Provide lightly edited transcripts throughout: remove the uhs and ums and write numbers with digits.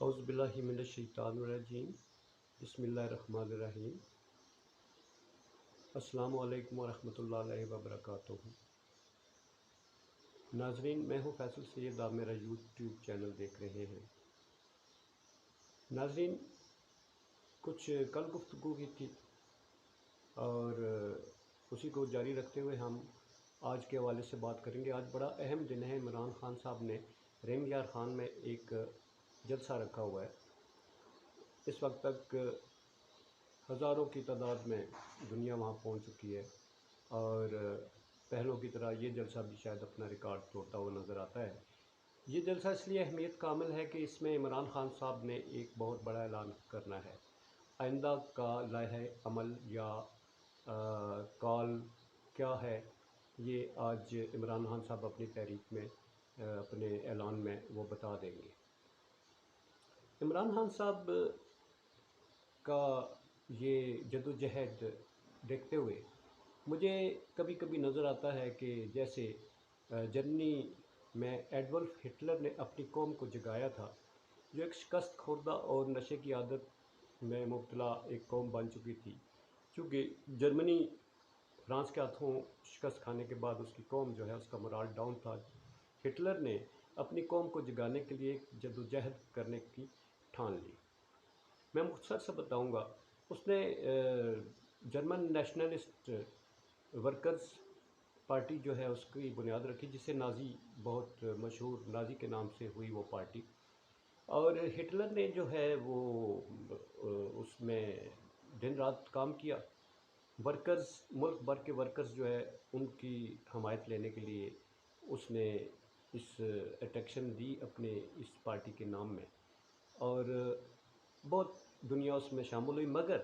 اعوذ باللہ من الشیطان الرجیم بسم اللہ الرحمن الرحیم السلام علیکم ورحمۃ اللہ وبرکاتہ۔ ناظرین، میں ہوں فیصل سید، آپ میرا یوٹیوب چینل دیکھ رہے ہیں۔ ناظرین، کچھ کل گفتگو کی تھی اور اسی کو جاری رکھتے ہوئے ہم آج کے حوالے سے بات کریں گے۔ آج بڑا اہم دن ہے۔ عمران خان صاحب نے رحیم یار خان میں ایک جلسہ رکھا ہوا ہے۔ اس وقت تک ہزاروں کی تعداد میں دنیا وہاں پہنچ چکی ہے اور پہلوں کی طرح یہ جلسہ بھی شاید اپنا ریکارڈ توڑتا ہوا نظر آتا ہے۔ یہ جلسہ اس لیے اہمیت کا حامل ہے کہ اس میں عمران خان صاحب نے ایک بہت بڑا اعلان کرنا ہے۔ آئندہ کا لائحہ عمل یا کال کیا ہے، یہ آج عمران خان صاحب اپنی تحریک میں اپنے اعلان میں وہ بتا دیں گے۔ عمران خان صاحب کا یہ جدوجہد دیکھتے ہوئے مجھے کبھی کبھی نظر آتا ہے کہ جیسے جرمنی میں ایڈولف ہٹلر نے اپنی قوم کو جگایا تھا، جو ایک شکست خوردہ اور نشے کی عادت میں مبتلا ایک قوم بن چکی تھی۔ چونکہ جرمنی فرانس کے ہاتھوں شکست کھانے کے بعد اس کی قوم جو ہے اس کا مورال ڈاؤن تھا۔ ہٹلر نے اپنی قوم کو جگانے کے لیے ایک جدوجہد کرنے کی ٹھان لی۔ میں مختصر سے بتاؤں گا، اس نے جرمن نیشنلسٹ ورکرز پارٹی جو ہے اس کی بنیاد رکھی، جسے نازی بہت مشہور نازی کے نام سے ہوئی وہ پارٹی۔ اور ہٹلر نے جو ہے وہ اس میں دن رات کام کیا۔ ورکرز، ملک بھر کے ورکرز جو ہے ان کی حمایت لینے کے لیے اس نے اس اٹیکشن دی اپنے اس پارٹی کے نام میں، اور بہت دنیا اس میں شامل ہوئی، مگر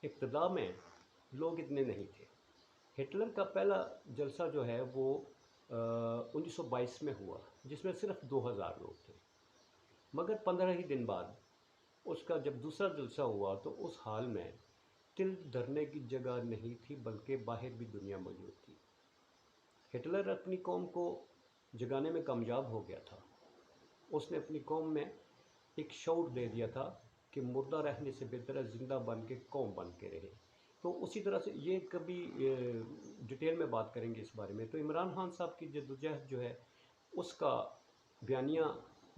ابتدا میں لوگ اتنے نہیں تھے۔ ہٹلر کا پہلا جلسہ جو ہے وہ 1922 میں ہوا، جس میں صرف 2000 لوگ تھے، مگر 15 ہی دن بعد اس کا جب دوسرا جلسہ ہوا تو اس حال میں تل دھرنے کی جگہ نہیں تھی، بلکہ باہر بھی دنیا موجود تھی۔ ہٹلر اپنی قوم کو جگانے میں کامیاب ہو گیا تھا۔ اس نے اپنی قوم میں ایک شعور دے دیا تھا کہ مردہ رہنے سے بہتر ہے زندہ بن کے قوم بن کے رہے۔ تو اسی طرح سے یہ کبھی ڈیٹیل میں بات کریں گے اس بارے میں۔ تو عمران خان صاحب کی جدوجہد جو ہے اس کا بیانیہ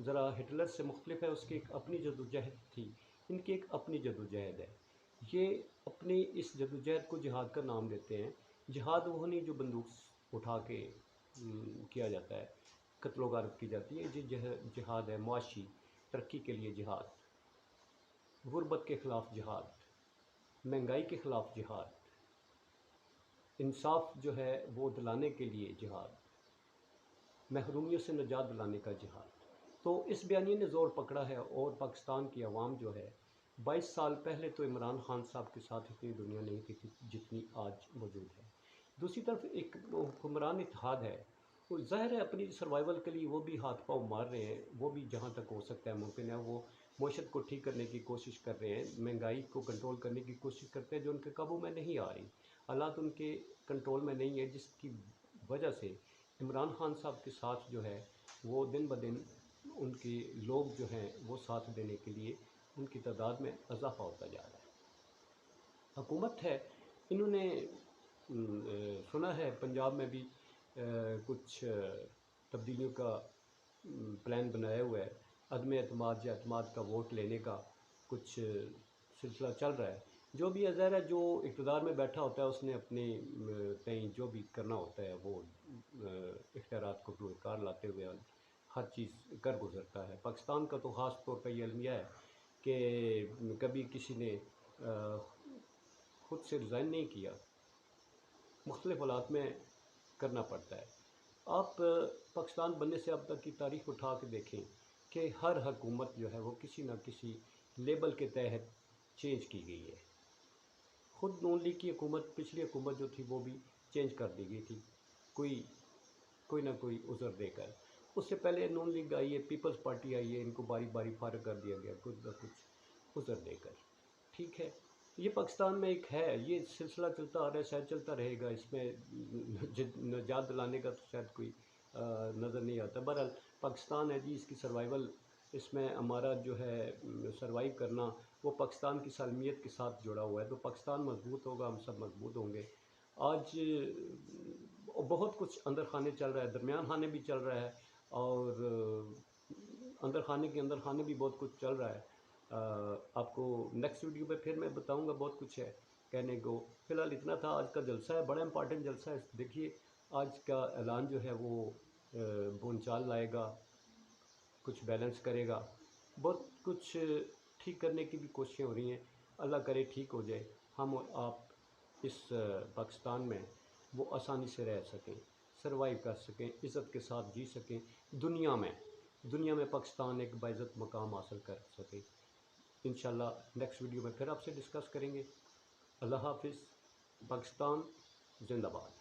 ذرا ہٹلر سے مختلف ہے۔ اس کی ایک اپنی جدوجہد تھی، ان کی ایک اپنی جدوجہد ہے۔ یہ اپنی اس جدوجہد کو جہاد کا نام دیتے ہیں۔ جہاد وہ نہیں جو بندوق اٹھا کے کیا جاتا ہے، قتل و غارت کی جاتی ہے۔ یہ جہاد ہے معاشی ترقی کے لیے جہاد، غربت کے خلاف جہاد، مہنگائی کے خلاف جہاد، انصاف جو ہے وہ دلانے کے لیے جہاد، محرومیوں سے نجات دلانے کا جہاد۔ تو اس بیانیے نے زور پکڑا ہے، اور پاکستان کی عوام جو ہے 22 سال پہلے تو عمران خان صاحب کے ساتھ اتنی دنیا نہیں تھی جتنی آج موجود ہے۔ دوسری طرف ایک حکمران اتحاد ہے، وہ ظاہر ہے اپنی سروائیول کے لیے وہ بھی ہاتھ پاؤں مار رہے ہیں، وہ بھی جہاں تک ہو سکتا ہے ممکن ہے وہ معیشت کو ٹھیک کرنے کی کوشش کر رہے ہیں، مہنگائی کو کنٹرول کرنے کی کوشش کرتے ہیں جو ان کے قابو میں نہیں آ رہی، حالات ان کے کنٹرول میں نہیں ہے، جس کی وجہ سے عمران خان صاحب کے ساتھ جو ہے وہ دن بدن ان کے لوگ جو ہیں وہ ساتھ دینے کے لیے ان کی تعداد میں اضافہ ہوتا جا رہا ہے۔ حکومت ہے، انہوں نے سنا ہے پنجاب میں بھی کچھ تبدیلیوں کا پلان بنایا ہوا ہے، عدم اعتماد یا اعتماد کا ووٹ لینے کا کچھ سلسلہ چل رہا ہے۔ جو بھی ظاہر ہے جو اقتدار میں بیٹھا ہوتا ہے اس نے اپنے تئیں جو بھی کرنا ہوتا ہے وہ اختیارات کو کار لاتے ہوئے ہر چیز کر گزرتا ہے۔ پاکستان کا تو خاص طور پہ یہ المیہ ہے کہ کبھی کسی نے خود سے ریزائن نہیں کیا، مختلف حالات میں کرنا پڑتا ہے۔ آپ پاکستان بننے سے اب تک کی تاریخ اٹھا کے دیکھیں کہ ہر حکومت جو ہے وہ کسی نہ کسی لیبل کے تحت چینج کی گئی ہے۔ خود نون لیگ کی حکومت، پچھلی حکومت جو تھی وہ بھی چینج کر دی گئی تھی، کوئی نہ کوئی عذر دے کر۔ اس سے پہلے نون لیگ آئی ہے، پیپلز پارٹی آئی ہے، ان کو باری باری فارغ کر دیا گیا کچھ نہ کچھ عذر دے کر۔ ٹھیک ہے، یہ پاکستان میں ایک ہے، یہ سلسلہ چلتا آ رہا ہے، شاید چلتا رہے گا، اس میں نجات دلانے کا تو شاید کوئی نظر نہیں آتا۔ بہرحال پاکستان ہے جی، اس کی سروائیول اس میں ہمارا جو ہے سروائیو کرنا وہ پاکستان کی سالمیت کے ساتھ جڑا ہوا ہے. تو پاکستان مضبوط ہوگا، ہم سب مضبوط ہوں گے. آج بہت کچھ اندر خانے چل رہا ہے، درمیان خانے بھی چل رہا ہے، اور اندر خانے کے اندر خانے بھی بہت کچھ چل رہا ہے. آپ کو نیکسٹ ویڈیو پہ پھر میں بتاؤں گا، بہت کچھ ہے کہنے کو. فی الحال اتنا تھا. آج کا جلسہ ہے، بڑا امپارٹنٹ جلسہ ہے. دیکھیے آج کا اعلان جو ہے وہ بونچال لائے گا، کچھ بیلنس کرے گا، بہت کچھ ٹھیک کرنے کی بھی کوششیں ہو رہی ہیں. اللہ کرے ٹھیک ہو جائے، ہم اور آپ اس پاکستان میں وہ آسانی سے رہ سکیں، سروائیو کر سکیں، عزت کے ساتھ جی سکیں. دنیا میں پاکستان ایک باعزت مقام حاصل کر سکے. انشاءاللہ نیکسٹ ویڈیو میں پھر آپ سے ڈسکس کریں گے. اللہ حافظ. پاکستان زندہ باد.